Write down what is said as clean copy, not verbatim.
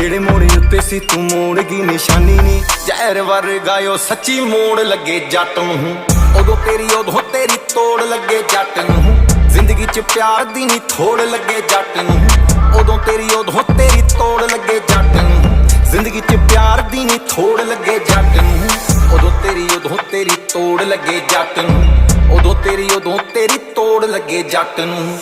ਜਿਹੜੇ ਮੋੜੇ ਉੱਤੇ ਸੀ ਤੂੰ ਮੋੜ ਗਈ ਨਿਸ਼ਾਨੀ ਨੀ। ਜ਼ਹਿਰ ਵਰਗਾਇਓ ਸੱਚੀ ਮੋੜ ਲੱਗੇ ਜੱਟ ਨੂੰ, ਉਦੋਂ ਤੇਰੀ ਤੋੜ ਲੱਗੇ ਜੱਟ ਨੂੰ। ਜ਼ਿੰਦਗੀ 'ਚ ਪਿਆਰ ਦੀ ਨੀ ਥੋੜ ਲੱਗੇ ਜੱਟ ਨੂੰ, ਉਦੋਂ ਤੇਰੀ ਤੋੜ ਲੱਗੇ ਜੱਟ ਨੂੰ। ਜ਼ਿੰਦਗੀ 'ਚ ਪਿਆਰ ਦੀ ਨੀ ਥੋੜ ਲੱਗੇ ਜੱਟ ਨੂੰ, ਉਦੋਂ ਤੇਰੀ ਤੋੜ ਲੱਗੇ ਜੱਟ ਨੂੰ। ਉਦੋਂ ਤੇਰੀ ਤੋੜ ਲੱਗੇ ਜੱਟ ਨੂੰ।